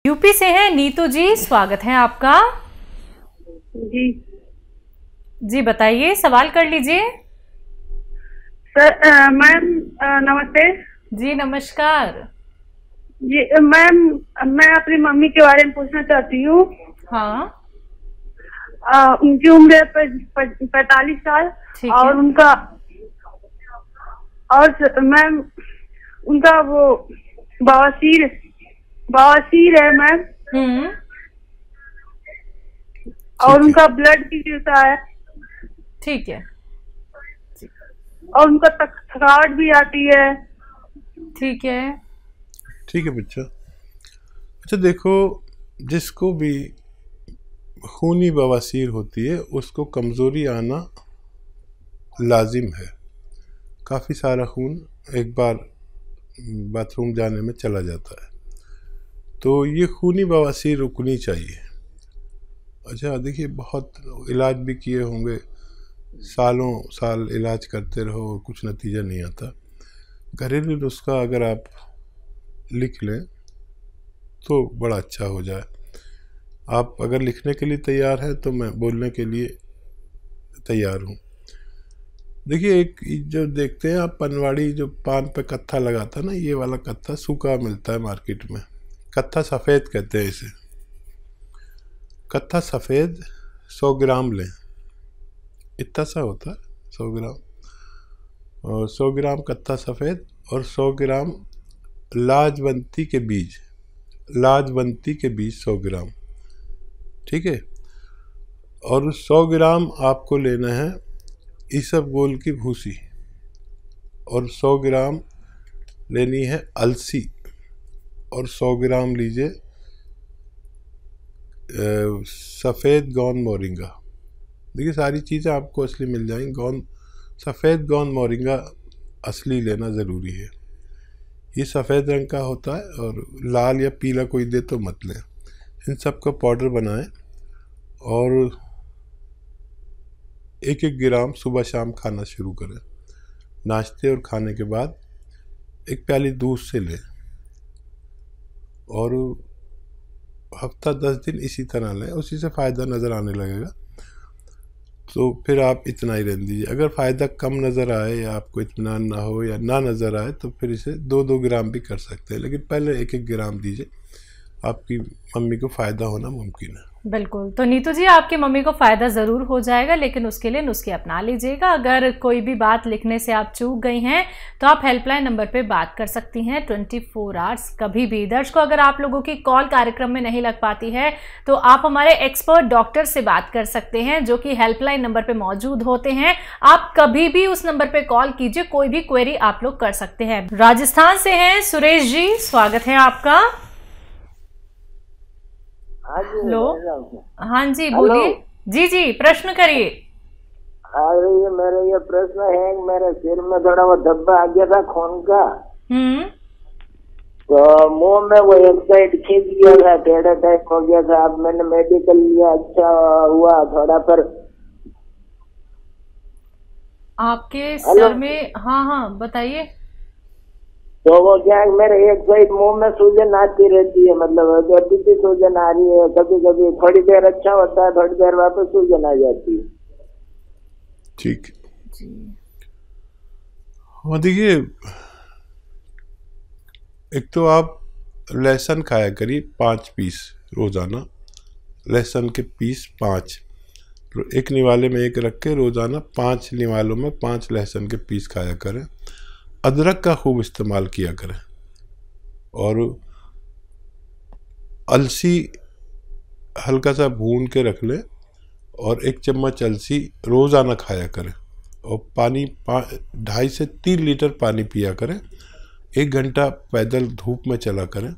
UP से हैं नीतू जी, स्वागत है आपका। जी जी बताइए, सवाल कर लीजिए। सर मैम नमस्ते। जी नमस्कार। जी मैम, मैं अपनी मम्मी के बारे में पूछना चाहती हूँ। हाँ उनकी उम्र है 45 साल। ठीक और है। उनका और मैम उनका वो बवासीर है मैम। और उनका ब्लड भी गिरता है। ठीक है। और उनका थकावट भी आती है। ठीक है। ठीक है बच्चा। अच्छा देखो, जिसको भी खूनी बवासीर होती है उसको कमज़ोरी आना लाजिम है। काफ़ी सारा खून एक बार बाथरूम जाने में चला जाता है, तो ये खूनी बवासीर रुकनी चाहिए। अच्छा देखिए, बहुत इलाज भी किए होंगे, सालों साल इलाज करते रहो, कुछ नतीजा नहीं आता। घरेलू नुस्खा अगर आप लिख लें तो बड़ा अच्छा हो जाए। आप अगर लिखने के लिए तैयार हैं तो मैं बोलने के लिए तैयार हूँ। देखिए, एक जो देखते हैं आप पनवाड़ी जो पान पे कत्था लगाता है ना, ये वाला कत्था सूखा मिलता है मार्केट में। कत्था सफ़ेद कहते हैं इसे। कत्था सफ़ेद 100 ग्राम लें, इतना सा होता है 100 ग्राम। और 100 ग्राम कत्था सफ़ेद और 100 ग्राम लाजवंती के बीज, 100 ग्राम। ठीक है। और 100 ग्राम आपको लेना है इसबगोल की भूसी, और 100 ग्राम लेनी है अलसी, और 100 ग्राम लीजिए सफ़ेद गोंद मोरिंगा। देखिए, सारी चीज़ें आपको असली मिल जाएंगी। सफ़ेद गोंद मोरिंगा असली लेना ज़रूरी है। ये सफ़ेद रंग का होता है, और लाल या पीला कोई दे तो मत लें। इन सब का पाउडर बनाएं और 1-1 ग्राम सुबह शाम खाना शुरू करें। नाश्ते और खाने के बाद 1 प्याली दूध से लें, और हफ्ता 10 दिन इसी तरह लें, उसी से फ़ायदा नज़र आने लगेगा। तो फिर आप इतना ही रहने दीजिए। अगर फ़ायदा कम नज़र आए या आपको इत्मीनान ना हो या ना नज़र आए तो फिर इसे 2-2 ग्राम भी कर सकते हैं, लेकिन पहले 1-1 ग्राम दीजिए। आपकी मम्मी को फ़ायदा होना मुमकिन है। बिल्कुल। तो नीतू जी, आपकी मम्मी को फ़ायदा ज़रूर हो जाएगा, लेकिन उसके लिए नुस्खे अपना लीजिएगा। अगर कोई भी बात लिखने से आप चूक गई हैं तो आप हेल्पलाइन नंबर पे बात कर सकती हैं 24 आवर्स कभी भी। दर्शकों, अगर आप लोगों की कॉल कार्यक्रम में नहीं लग पाती है तो आप हमारे एक्सपर्ट डॉक्टर से बात कर सकते हैं, जो कि हेल्पलाइन नंबर पर मौजूद होते हैं। आप कभी भी उस नंबर पर कॉल कीजिए, कोई भी क्वेरी आप लोग कर सकते हैं। राजस्थान से हैं सुरेश जी, स्वागत है आपका। हेलो। हाँ जी बोलिए। जी जी, प्रश्न करिए। अरे ये प्रश्न है, मेरे सिर में थोड़ा वो धब्बा आ गया था खून का। तो मुंह में वो एक साइड खींच गया था, टेढ़ा टाइप हो गया था। अब मैंने मेडिकल लिया, अच्छा हुआ थोड़ा। पर आपके सर में, हाँ बताइए। तो वो क्या है, मेरे एक साइड मुंह में सूजन आती रहती है, मतलब अभी भी सूजन आ रही है। कभी कभी थोड़ी देर अच्छा होता है, थोड़ी देर वापस सूजन आ जाती है। ठीक जी। हाँ देखिए, एक तो आप लहसुन खाया करिए 5 पीस रोज़ाना। लहसुन के पीस 5, एक निवाले में एक रख के रोज़ाना 5 निवालों में 5 लहसुन के पीस खाया करें। अदरक का खूब इस्तेमाल किया करें, और अलसी हल्का सा भून के रख लें, और 1 चम्मच अलसी रोज़ाना खाया करें। और पानी 2.5 से 3 लीटर पानी पिया करें। 1 घंटा पैदल धूप में चला करें,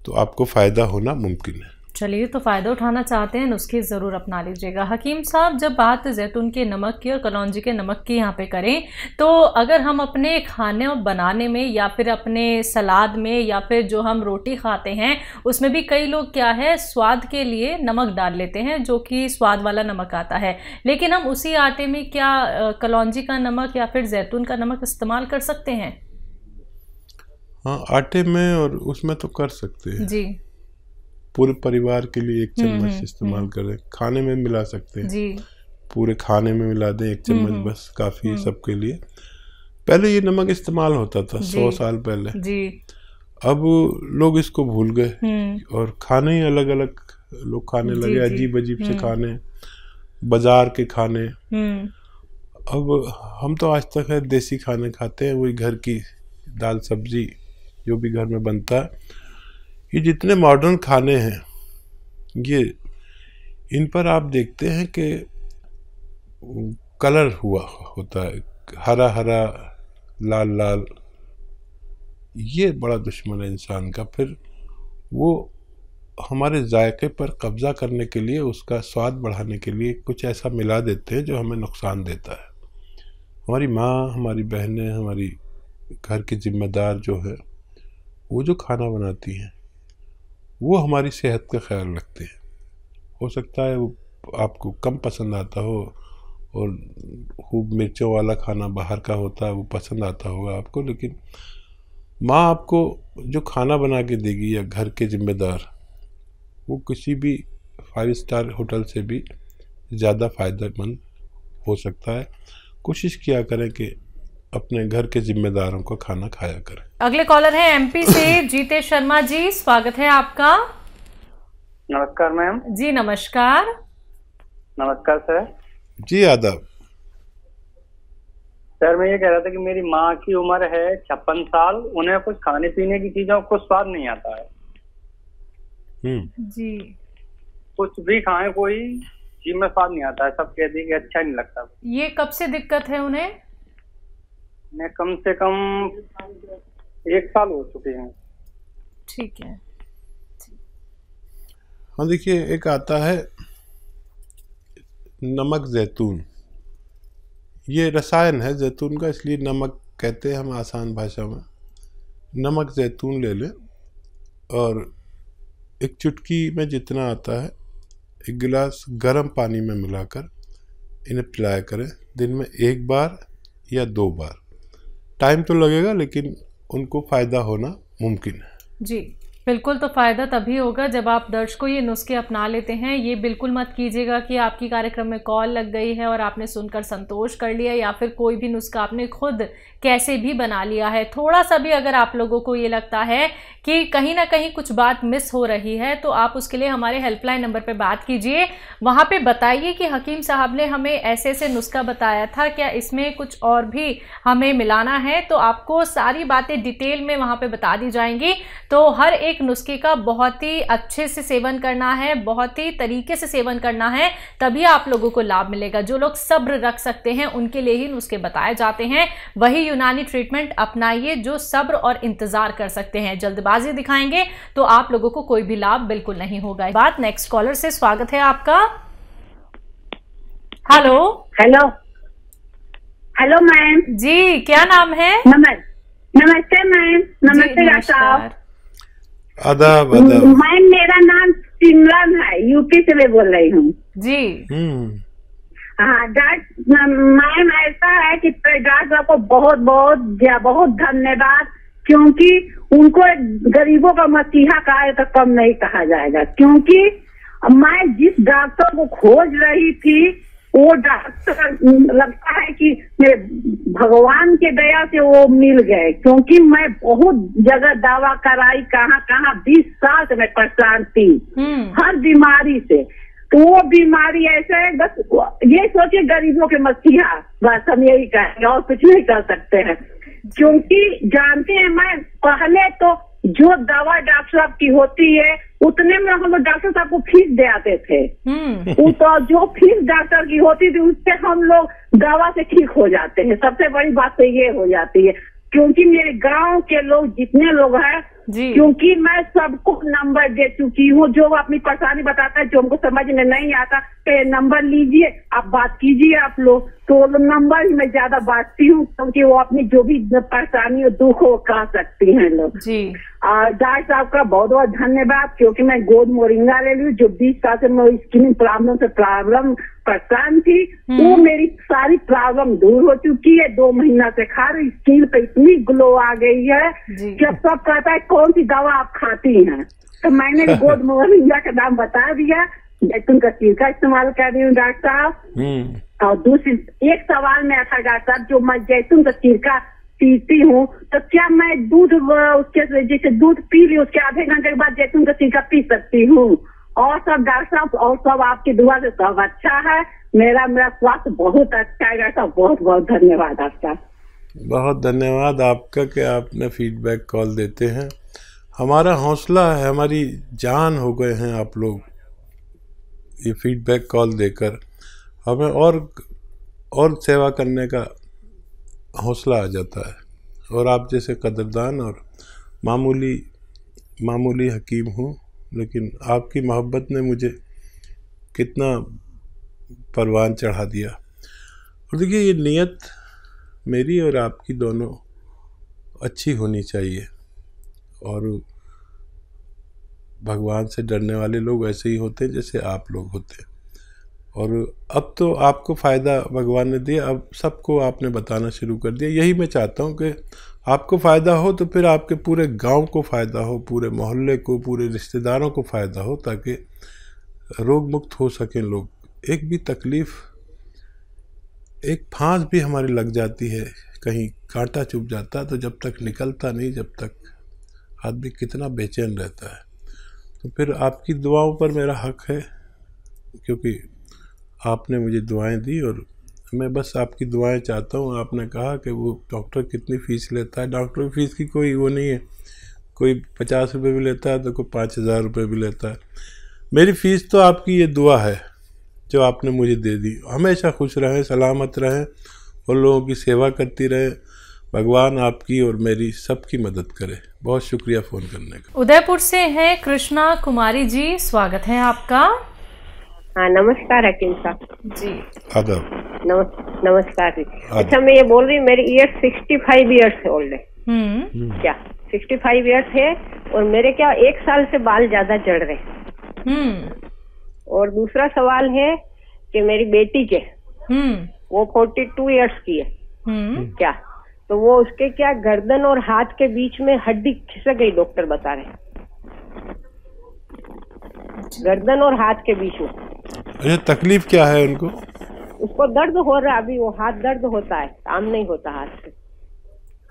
तो आपको फ़ायदा होना मुमकिन है। चलिए, तो फ़ायदा उठाना चाहते हैं, नुस्खे ज़रूर अपना लीजिएगा। हकीम साहब, जब बात जैतून के नमक की और कलौंजी के नमक की यहाँ पे करें, तो अगर हम अपने खाने बनाने में या फिर अपने सलाद में या फिर जो हम रोटी खाते हैं उसमें भी कई लोग क्या है, स्वाद के लिए नमक डाल लेते हैं, जो कि स्वाद वाला नमक आता है। लेकिन हम उसी आटे में क्या कलौंजी का नमक या फिर जैतून का नमक इस्तेमाल कर सकते हैं? हाँ, आटे में और उसमें तो कर सकते हैं जी। पूरे परिवार के लिए 1 चम्मच इस्तेमाल करें। खाने में मिला सकते हैं जी, पूरे खाने में मिला दें 1 चम्मच, बस काफ़ी है सबके लिए। पहले ये नमक इस्तेमाल होता था 100 साल पहले जी। अब लोग इसको भूल गए और खाने ही अलग अलग लोग खाने लगे, अजीब अजीब से खाने, बाजार के खाने। अब हम तो आज तक है देसी खाने खाते हैं, वही घर की दाल सब्जी जो भी घर में बनता है। ये जितने मॉडर्न खाने हैं ये इन पर आप देखते हैं कि कलर हुआ होता है, हरा हरा लाल लाल, ये बड़ा दुश्मन है इंसान का। फिर वो हमारे जायके पर कब्जा करने के लिए, उसका स्वाद बढ़ाने के लिए कुछ ऐसा मिला देते हैं जो हमें नुकसान देता है। हमारी माँ, हमारी बहनें, हमारी घर की जिम्मेदार जो है, वो जो खाना बनाती हैं वो हमारी सेहत का ख्याल रखते हैं। हो सकता है वो आपको कम पसंद आता हो और खूब मिर्चों वाला खाना बाहर का होता है वो पसंद आता होगा आपको, लेकिन माँ आपको जो खाना बना के देगी या घर के जिम्मेदार, वो किसी भी 5 स्टार होटल से भी ज़्यादा फ़ायदेमंद हो सकता है। कोशिश किया करें कि अपने घर के जिम्मेदारों का खाना खाया करें। अगले कॉलर हैं एमपी से जीतेश शर्मा जी, स्वागत है आपका। नमस्कार मैम। जी नमस्कार। नमस्कार सर। जी आदाब। सर मैं ये कह रहा था कि मेरी माँ की उम्र है 56 साल, उन्हें कुछ खाने पीने की चीजों को स्वाद नहीं आता है जी, कुछ भी खाएं कोई जी में स्वाद नहीं आता है, सब कहते हैं कि अच्छा नहीं लगता। ये कब से दिक्कत है उन्हें? मैं कम से कम 1 साल हो चुके हैं। ठीक है। हाँ देखिए, एक आता है नमक जैतून, ये रसायन है जैतून का, इसलिए नमक कहते हैं हम आसान भाषा में। नमक जैतून ले लें और एक चुटकी में जितना आता है 1 गिलास गर्म पानी में मिलाकर इन्हें पिलाया करें, दिन में 1 बार या 2 बार। टाइम तो लगेगा लेकिन उनको फ़ायदा होना मुमकिन है। जी बिल्कुल, तो फ़ायदा तभी होगा जब आप दर्शकों ये नुस्खे अपना लेते हैं। ये बिल्कुल मत कीजिएगा कि आपकी कार्यक्रम में कॉल लग गई है और आपने सुनकर संतोष कर लिया, या फिर कोई भी नुस्खा आपने खुद कैसे भी बना लिया है। थोड़ा सा भी अगर आप लोगों को ये लगता है कि कहीं ना कहीं कुछ बात मिस हो रही है, तो आप उसके लिए हमारे हेल्पलाइन नंबर पे बात कीजिए। वहाँ पे बताइए कि हकीम साहब ने हमें ऐसे ऐसे नुस्खा बताया था, क्या इसमें कुछ और भी हमें मिलाना है, तो आपको सारी बातें डिटेल में वहाँ पे बता दी जाएंगी। तो हर एक नुस्खे का बहुत ही अच्छे से सेवन करना है, बहुत ही तरीके से सेवन करना है, तभी आप लोगों को लाभ मिलेगा। जो लोग सब्र रख सकते हैं उनके लिए ही नुस्खे बताए जाते हैं। वही यूनानी ट्रीटमेंट अपनाइए जो सब्र और इंतजार कर सकते हैं। जल्दबाजी दिखाएंगे तो आप लोगों को कोई भी लाभ बिल्कुल नहीं होगा। बात नेक्स्ट कॉलर से, स्वागत है आपका। हेलो हेलो हेलो मैम जी, क्या नाम है? नमस्ते मैम। नमस्ते डॉक्टर साहब। आदाब आदाब। मैम मेरा नाम सिमरन है, यूपी से मैं बोल रही हूँ जी। हाँ मैम, ऐसा है कि डॉक्टर को बहुत बहुत बहुत धन्यवाद, क्योंकि उनको गरीबों का मसीहा कहा तो कम नहीं कहा जाएगा। क्योंकि मैं जिस डॉक्टर को खोज रही थी वो डॉक्टर लगता है कि भगवान के दया से वो मिल गए, क्योंकि मैं बहुत जगह दवा कराई, कहाँ 20 साल से मैं परेशान थी हर बीमारी से। तो वो बीमारी ऐसे है, बस ये सोचिए गरीबों के मसीहा, बस हम यही कहेंगे और कुछ नहीं कर सकते हैं। क्योंकि जानते हैं, मैं पहले तो जो दवा डॉक्टर साहब की होती है उतने में हम लोग डॉक्टर साहब को फीस दे आते थे। तो जो फीस डॉक्टर की होती थी उससे हम लोग दवा से ठीक हो जाते हैं। सबसे बड़ी बात तो ये हो जाती है, क्योंकि मेरे गांव के लोग जितने लोग हैं, क्योंकि मैं सबको नंबर दे चुकी हूँ, जो अपनी परेशानी बताता है, जो हमको समझ में नहीं आता तो नंबर लीजिए, आप बात कीजिए आप लोग, तो नंबर ही मैं ज्यादा बांटती हूँ, क्योंकि वो अपनी जो भी परेशानी और दुख हो कह सकती हैं लोग। और डॉक्टर साहब का बहुत बहुत धन्यवाद, क्योंकि मैं गोद मोरिंगा ले ली, जो 20 साल से मैं स्किन प्रॉब्लम से परेशान थी, वो मेरी सारी प्रॉब्लम दूर हो चुकी है। 2 महीना से खा रही, स्किन पे इतनी ग्लो आ गई है कि अब सब कहता है कौन सी दवा आप खाती हैं? तो मैंने गोद मोरिंगा का नाम बता दिया। जैतून का सिरका इस्तेमाल कर रही हूँ डॉक्टर साहब। और दूसरी एक सवाल में था डॉक्टर साहब, जो मैं जैतून का सिरका पीती हूँ तो क्या मैं दूध उसके जैसे दूध पी ली उसके आधे घंटे के बाद जैतून का सिरका पी सकती हूँ? और सब डॉक्टर साहब, और सब आपकी दुआ से सब अच्छा है। मेरा स्वास्थ्य बहुत अच्छा है डॉक्टर साहब। बहुत बहुत धन्यवाद आपका। बहुत धन्यवाद आपका कि आपने फीडबैक कॉल देते हैं। हमारा हौसला है, हमारी जान हो गए हैं आप लोग। ये फीडबैक कॉल देकर हमें और सेवा करने का हौसला आ जाता है। और आप जैसे कदरदान और मामूली हकीम हूँ, लेकिन आपकी मोहब्बत ने मुझे कितना परवान चढ़ा दिया। और देखिए, ये नीयत मेरी और आपकी दोनों अच्छी होनी चाहिए। और भगवान से डरने वाले लोग ऐसे ही होते हैं जैसे आप लोग होते हैं। और अब तो आपको फ़ायदा भगवान ने दिया, अब सबको आपने बताना शुरू कर दिया। यही मैं चाहता हूँ कि आपको फ़ायदा हो तो फिर आपके पूरे गांव को फ़ायदा हो, पूरे मोहल्ले को, पूरे रिश्तेदारों को फ़ायदा हो, ताकि रोग मुक्त हो सकें लोग। एक भी तकलीफ़, एक फांस भी हमारी लग जाती है, कहीं कांटा चुभ जाता है तो जब तक निकलता नहीं, जब तक आदमी कितना बेचैन रहता है। तो फिर आपकी दुआओं पर मेरा हक है, क्योंकि आपने मुझे दुआएं दी और मैं बस आपकी दुआएं चाहता हूँ। आपने कहा कि वो डॉक्टर कितनी फ़ीस लेता है, डॉक्टर की फ़ीस की कोई वो नहीं है, कोई 50 रुपये भी लेता है तो कोई 5000 रुपये भी लेता है। मेरी फ़ीस तो आपकी ये दुआ है जो आपने मुझे दे दी। हमेशा खुश रहें, सलामत रहें और लोगों की सेवा करती रहें। भगवान आपकी और मेरी सबकी मदद करे। बहुत शुक्रिया फ़ोन करने का। उदयपुर से हैं कृष्णा कुमारी जी, स्वागत है आपका। हाँ, नमस्कार हकीम साहब जी। आदाब। नमस्कार जी। अच्छा, मैं ये बोल रही हूँ, मेरी ईयर 65 ईयर्स ओल्ड है। क्या 65 ईयर्स है? और मेरे क्या 1 साल से बाल ज्यादा झड़ रहे। और दूसरा सवाल है कि मेरी बेटी के वो 42 ईयर्स की है। क्या तो वो उसके क्या गर्दन और हाथ के बीच में हड्डी खिसक गई, डॉक्टर बता रहे, गर्दन और हाथ के बीच में। अच्छा, तकलीफ क्या है उनको? उसको दर्द हो रहा है अभी, वो हाथ दर्द होता है, काम नहीं होता हाथ से।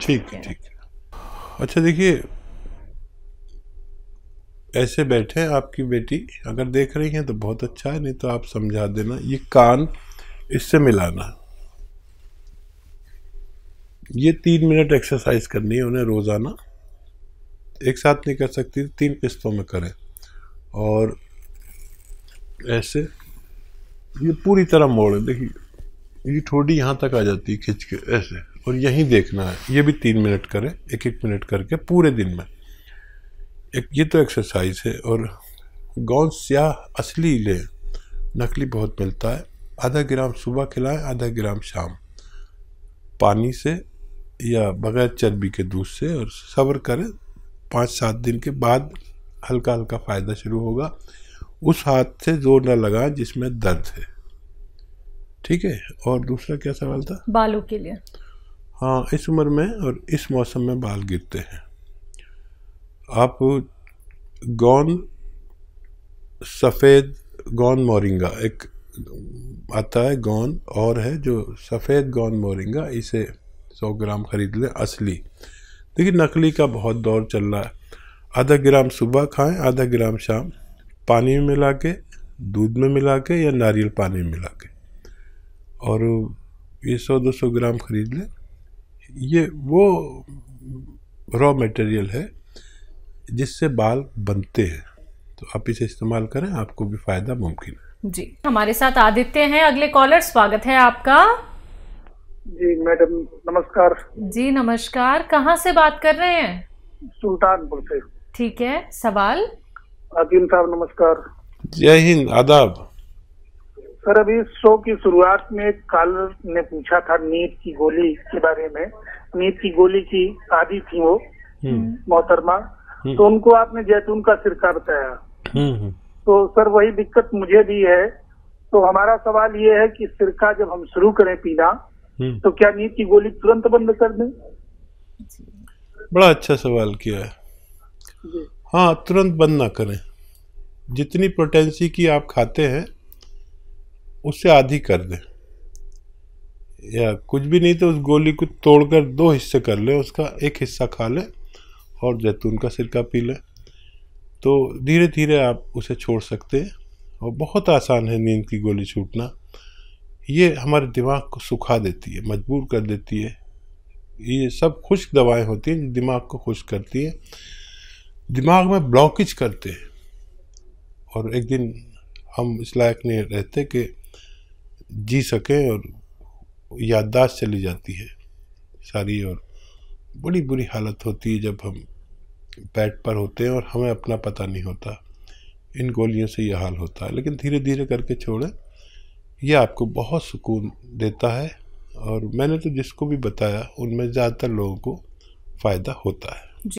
ठीक है, ठीक है। अच्छा देखिए, ऐसे बैठे हैं आपकी बेटी, अगर देख रही हैं तो बहुत अच्छा है, नहीं तो आप समझा देना। ये कान इससे मिलाना, ये 3 मिनट एक्सरसाइज करनी है उन्हें रोज़ाना। एक साथ नहीं कर सकती, 3 किस्तों में करें। और ऐसे ये पूरी तरह मोड़े, देखिए ये ठोड़ी यहाँ तक आ जाती है खिंच के ऐसे, और यहीं देखना है। ये भी 3 मिनट करें, 1-1 मिनट करके पूरे दिन में। ये तो एक्सरसाइज है। और गौंद स्याह असली लें, नकली बहुत मिलता है। आधा ग्राम सुबह खिलाएं, आधा ग्राम शाम, पानी से या बगैर चर्बी के दूध से। और सब्र करें, 5-7 दिन के बाद हल्का हल्का फ़ायदा शुरू होगा। उस हाथ से जोर न लगाएं जिसमें दर्द है, ठीक है। और दूसरा क्या सवाल था? बालों के लिए। हाँ, इस उम्र में और इस मौसम में बाल गिरते हैं। आप गौन सफ़ेद गौन मोरिंगा एक आता है, गौन और है जो सफ़ेद गौन मोरिंगा, इसे 100 ग्राम खरीद लें असली। देखिए नकली का बहुत दौर चल रहा है। आधा ग्राम सुबह खाएं, आधा ग्राम शाम, पानी में मिला के, दूध में मिला के या नारियल पानी में मिला के। और ये 100-200 ग्राम खरीद लें। ये वो रॉ मटेरियल है जिससे बाल बनते हैं, तो आप इसे इस्तेमाल करें, आपको भी फ़ायदा मुमकिन है। जी, हमारे साथ आदित्य हैं अगले कॉलर, स्वागत है आपका। जी मैडम नमस्कार। जी नमस्कार, कहाँ से बात कर रहे हैं? सुल्तानपुर से। ठीक है, सवाल? हकीम साहब नमस्कार। जय हिंद, आदाब। सर अभी शो की शुरुआत में कॉलर ने पूछा था नींद की गोली के बारे में। नींद की गोली की आदी थी वो मोहतरमा, तो उनको आपने जैतून का सिरका बताया। तो सर वही दिक्कत मुझे भी है। तो हमारा सवाल ये है कि सिरका जब हम शुरू करें पीना तो क्या नींद की गोली तुरंत बंद कर दें? बड़ा अच्छा सवाल किया है। हाँ, तुरंत बंद ना करें। जितनी पोटेंसी की आप खाते हैं उससे आधी कर दें, या कुछ भी नहीं तो उस गोली को तोड़कर 2 हिस्से कर लें, उसका एक हिस्सा खा लें और जैतून का सिरका पी लें। तो धीरे धीरे आप उसे छोड़ सकते हैं और बहुत आसान है नींद की गोली छूटना। ये हमारे दिमाग को सुखा देती है, मजबूर कर देती है। ये सब खुश्क दवाएं होती हैं जो दिमाग को खुश्क करती हैं, दिमाग में ब्लॉकेज करते हैं, और एक दिन हम इस लायक नहीं रहते कि जी सकें और याददाश्त चली जाती है सारी, और बड़ी बुरी हालत होती है जब हम बेड पर होते हैं और हमें अपना पता नहीं होता। इन गोलियों से यह हाल होता है, लेकिन धीरे धीरे करके छोड़ें, यह आपको बहुत सुकून देता है। और मैंने तो जिसको भी बताया उनमें ज़्यादातर लोगों को फ़ायदा होता है।